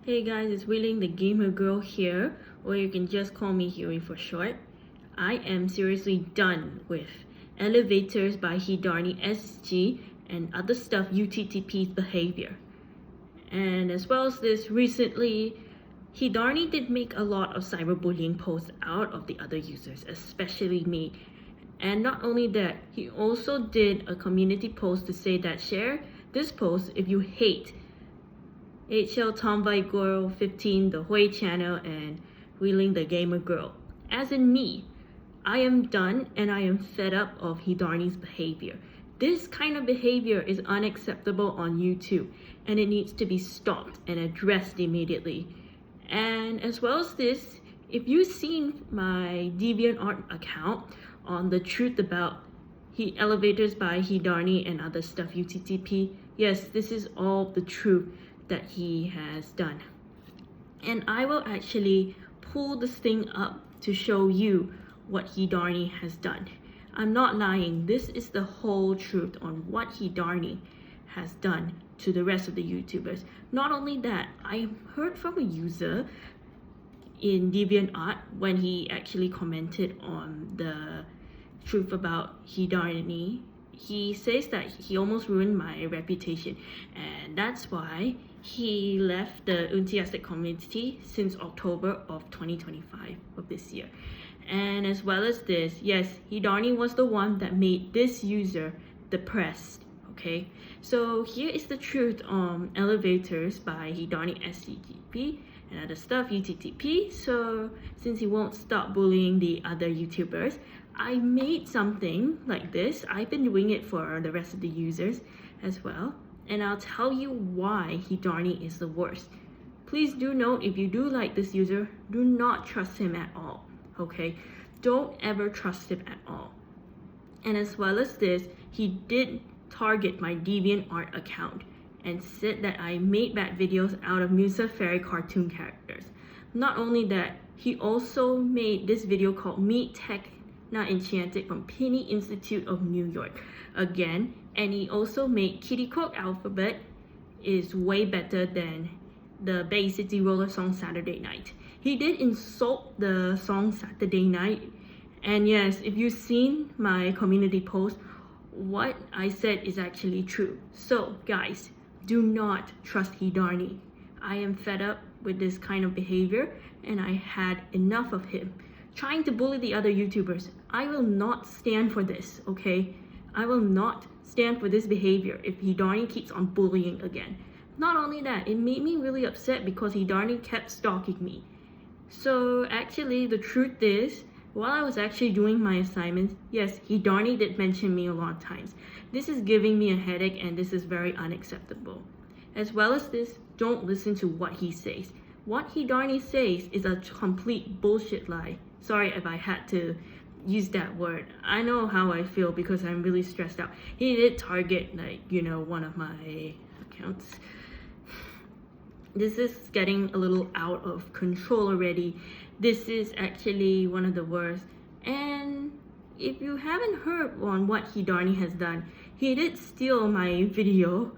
Hey guys, it's Leng the gamer girl here, or you can just call me Huey for short. I am seriously done with Elevators by Hirdani SG and other stuff UTTP's behavior. And as well as this, recently, Hirdani did make a lot of cyberbullying posts out of the other users, especially me. And not only that, he also did a community post to say that share this post if you hate HL Tomboy Girl 15, the Huey channel, and Leng the gamer girl. As in me, I am done and I am fed up of Hirdani's behavior. This kind of behavior is unacceptable on YouTube and it needs to be stopped and addressed immediately. And as well as this, if you've seen my DeviantArt account on the truth about Elevators by Hirdani and other stuff UTTP, yes, this is all the truth that he has done. And I will actually pull this thing up to show you what Hirdani has done. I'm not lying, this is the whole truth on what Hirdani has done to the rest of the YouTubers. Not only that, I heard from a user in DeviantArt when he actually commented on the truth about Hirdani. He says that he almost ruined my reputation, and that's why he left the enthusiastic community since October of 2025 of this year. And as well as this, yes, Hirdani was the one that made this user depressed. Okay, so here is the truth on Elevators by Hirdani SCGP and other stuff UTTP. So since he won't stop bullying the other YouTubers, I made something like this. I've been doing it for the rest of the users as well, and I'll tell you why Hirdani is the worst. Please do note, if you do like this user, do not trust him at all. Okay, don't ever trust him at all. And as well as this, he did target my DeviantArt account and said that I made bad videos out of Musa Fairy cartoon characters. Not only that, he also made this video called Meet Tech Not Enchanted from Penny Institute of New York again, and he also made Kitty Cook Alphabet is way better than the Bay City Roller song Saturday Night. He did insult the song Saturday Night, and yes, if you've seen my community post, what I said is actually true. So guys, do not trust Hirdani. I am fed up with this kind of behavior and I had enough of him trying to bully the other YouTubers. I will not stand for this, okay? I will not stand for this behavior if Hirdani keeps on bullying again. Not only that, it made me really upset because Hirdani kept stalking me. So actually, the truth is, while I was actually doing my assignments, yes, Hirdani did mention me a lot of times. This is giving me a headache and this is very unacceptable. As well as this, don't listen to what he says. What Hirdani says is a complete bullshit lie. Sorry if I had to use that word. I know how I feel because I'm really stressed out. He did target, one of my accounts. This is getting a little out of control already. This is actually one of the worst. And if you haven't heard on what Hirdani has done, he did steal my video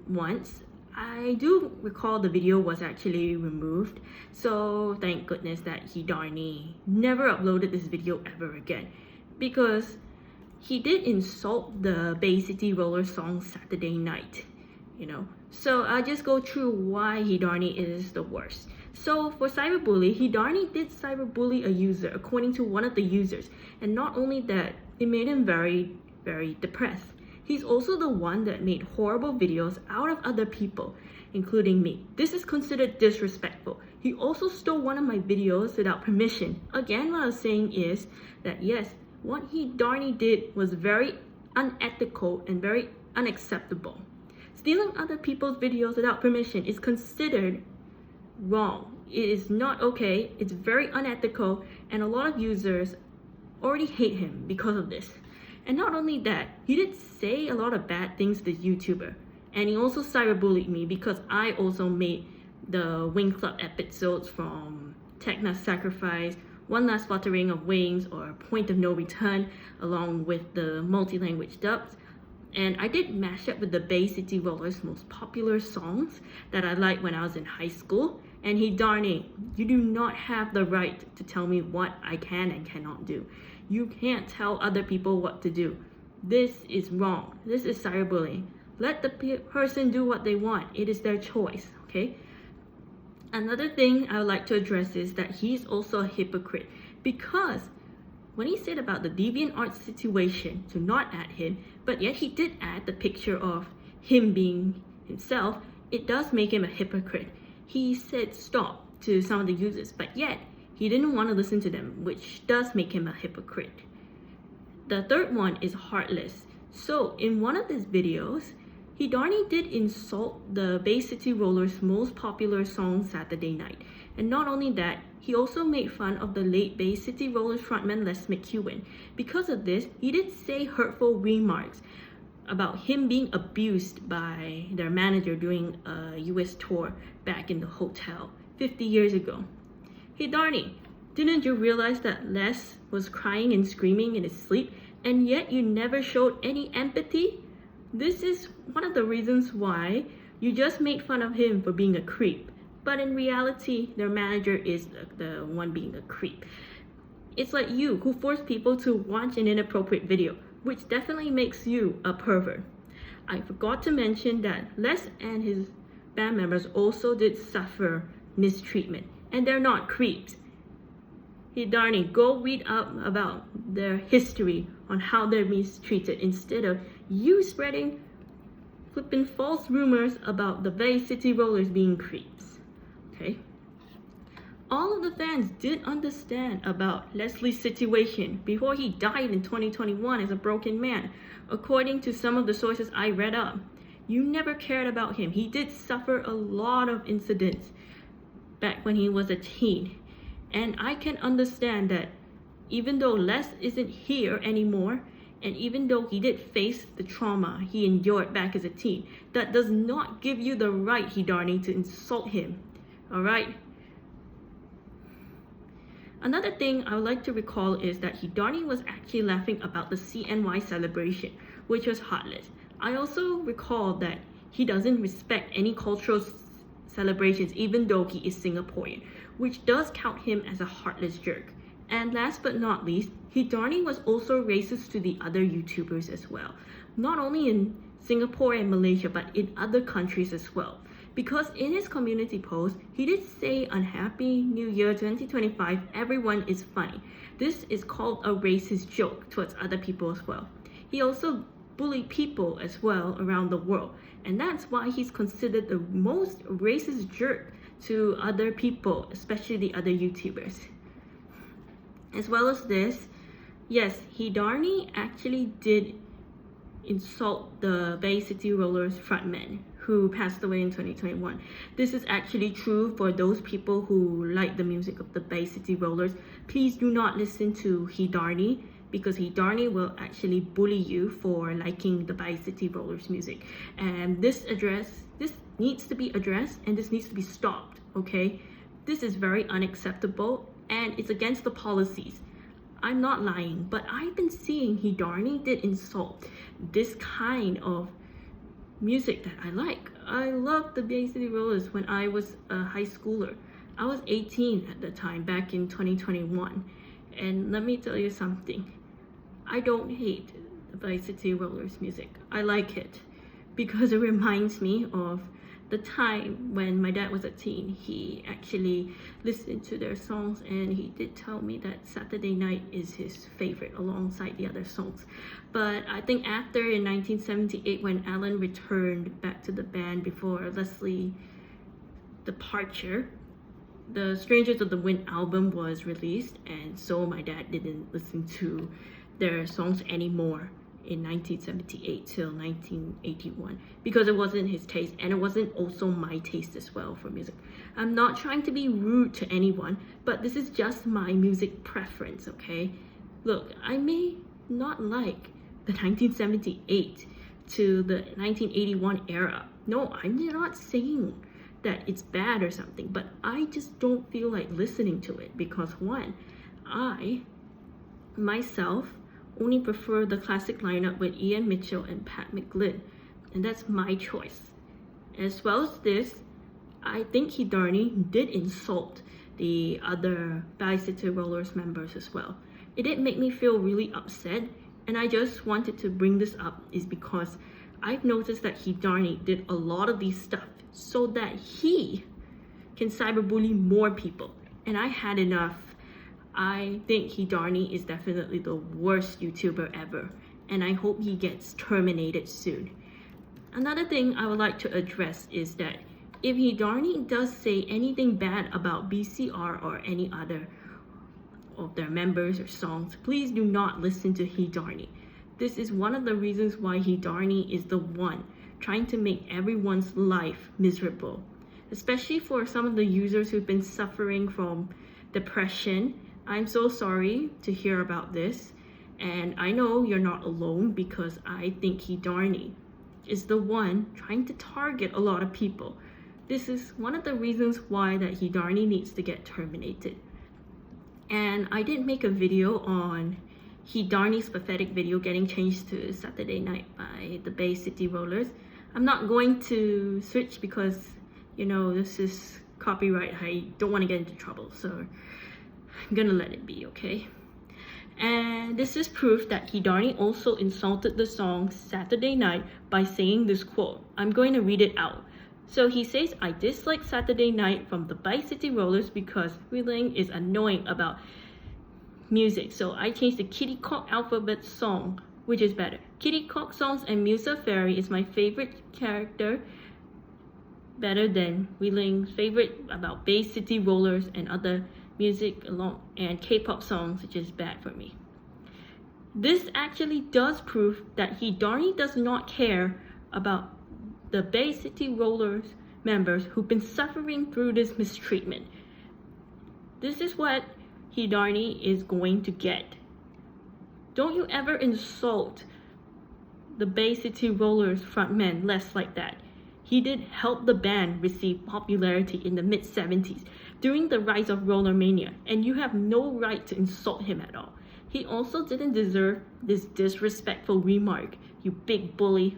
once. I do recall the video was actually removed, so thank goodness that Hirdani never uploaded this video ever again, because he did insult the Bay City Roller song Saturday Night, So I'll just go through why Hirdani is the worst. So for cyberbully, Hirdani did cyberbully a user according to one of the users, and not only that, it made him very, very depressed. He's also the one that made horrible videos out of other people, including me. This is considered disrespectful. He also stole one of my videos without permission. Again, what I was saying is that yes, what Hirdani did was very unethical and very unacceptable. Stealing other people's videos without permission is considered wrong. It is not okay, it's very unethical, and a lot of users already hate him because of this. And not only that, he did say a lot of bad things to the YouTuber. And he also cyberbullied me because I also made the Wing Club episodes from Techna Sacrifice, One Last Fluttering of Wings, or Point of No Return, along with the multi-language dubs. And I did mash up with the Bay City Rollers' most popular songs that I liked when I was in high school. And Hirdani, you do not have the right to tell me what I can and cannot do. You can't tell other people what to do. This is wrong. This is cyberbullying. Let the person do what they want. It is their choice, okay? Another thing I would like to address is that he's also a hypocrite, because when he said about the DeviantArt situation to not add him, but yet he did add the picture of him being himself, it does make him a hypocrite. He said stop to some of the users, but yet he didn't want to listen to them, which does make him a hypocrite. The third one is heartless. So in one of his videos, Hirdani did insult the Bay City Rollers' most popular song, Saturday Night. And not only that, he also made fun of the late Bay City Rollers frontman Les McEwen. Because of this, he did say hurtful remarks about him being abused by their manager during a US tour back in the hotel 50 years ago. Hirdani, didn't you realize that Les was crying and screaming in his sleep, and yet you never showed any empathy? This is one of the reasons why you just made fun of him for being a creep. But in reality, their manager is the one being a creep. It's like you who force people to watch an inappropriate video, which definitely makes you a pervert. I forgot to mention that Les and his band members also did suffer mistreatment, and they're not creeps. Hirdani, go read up about their history on how they're mistreated instead of you spreading flipping false rumors about the Bay City Rollers being creeps. Okay? All of the fans did understand about Leslie's situation before he died in 2021 as a broken man, according to some of the sources I read up. You never cared about him. He did suffer a lot of incidents back when he was a teen. And I can understand that even though Les isn't here anymore, and even though he did face the trauma he endured back as a teen, that does not give you the right, Hirdani, to insult him. Alright? Another thing I would like to recall is that Hirdani was actually laughing about the CNY celebration, which was heartless. I also recall that he doesn't respect any cultural celebrations even though he is Singaporean, which does count him as a heartless jerk. And last but not least, Hirdani was also racist to the other YouTubers as well. Not only in Singapore and Malaysia, but in other countries as well. Because in his community post, he did say Unhappy New Year 2025, everyone is funny. This is called a racist joke towards other people as well. He also bullied people as well around the world. And that's why he's considered the most racist jerk to other people, especially the other YouTubers. As well as this, yes, Hirdani actually did insult the Bay City Rollers frontman who passed away in 2021. This is actually true for those people who like the music of the Bay City Rollers. Please do not listen to Hirdani, because Hirdani will actually bully you for liking the Bay City Rollers music. And this needs to be addressed, and this needs to be stopped, okay? This is very unacceptable, and it's against the policies. I'm not lying, but I've been seeing Hirdani did insult this kind of music that I like. I loved the Bay City Rollers when I was a high schooler. I was 18 at the time, back in 2021. And let me tell you something. I don't hate the Bay City Rollers music. I like it because it reminds me of the time when my dad was a teen. He actually listened to their songs, and he did tell me that Saturday Night is his favorite alongside the other songs. But I think after in 1978, when Alan returned back to the band before Leslie's departure, the Strangers of the Wind album was released, and so my dad didn't listen to their songs anymore in 1978 till 1981, because it wasn't his taste, and it wasn't also my taste as well for music. I'm not trying to be rude to anyone, but this is just my music preference, okay? Look, I may not like the 1978 to the 1981 era. No, I'm not saying that it's bad or something, but I just don't feel like listening to it because, one, I myself only prefer the classic lineup with Ian Mitchell and Pat McGlynn, and that's my choice. As well as this, I think Hirdani did insult the other Bi-City Rollers members as well. It did make me feel really upset, and I just wanted to bring this up is because I've noticed that Hirdani did a lot of these stuff so that he can cyberbully more people, and I had enough. I think Hirdani is definitely the worst YouTuber ever, and I hope he gets terminated soon. Another thing I would like to address is that if Hirdani does say anything bad about BCR or any other of their members or songs, please do not listen to Hirdani. This is one of the reasons why Hirdani is the one trying to make everyone's life miserable, especially for some of the users who've been suffering from depression. I'm so sorry to hear about this, and I know you're not alone because I think Hirdani is the one trying to target a lot of people. This is one of the reasons why that Hirdani needs to get terminated. And I did make a video on Hirdani's pathetic video getting changed to Saturday Night by the Bi-City Rollers. I'm not going to switch because, you know, this is copyright. I don't want to get into trouble, so I'm gonna let it be, okay? And this is proof that Hirdani also insulted the song Saturday Night by saying this quote. I'm going to read it out. So he says, I dislike Saturday Night from the Bi-City Rollers because Leng is annoying about music. So I changed the Kitty Cock alphabet song, which is better. Kitty Cock songs and Musa Fairy is my favorite character, better than Leng's favorite about Bi-City Rollers and other music along and K-pop songs, which is bad for me. This actually does prove that Hirdani does not care about the Bi-City Rollers members who've been suffering through this mistreatment. This is what Hirdani is going to get. Don't you ever insult the Bi-City Rollers frontman less like that. He did help the band receive popularity in the mid-70s during the rise of Rollermania, and you have no right to insult him at all. He also didn't deserve this disrespectful remark, you big bully.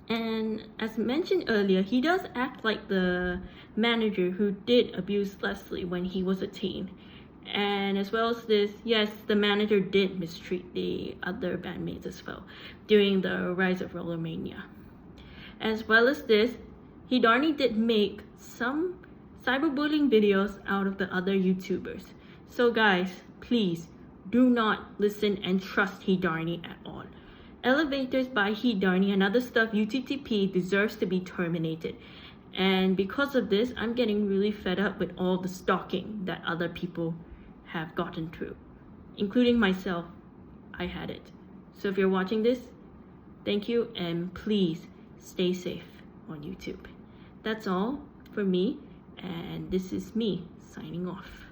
And as mentioned earlier, he does act like the manager who did abuse Leslie when he was a teen. And as well as this, yes, the manager did mistreat the other bandmates as well during the rise of Rollermania. As well as this, Hirdani did make some cyberbullying videos out of the other YouTubers. So guys, please do not listen and trust Hirdani at all. Elevators by Hirdani and other stuff UTTP deserves to be terminated. And because of this, I'm getting really fed up with all the stalking that other people have gotten through, including myself. I had it. So if you're watching this, thank you, and please stay safe on YouTube. That's all for me, and this is me signing off.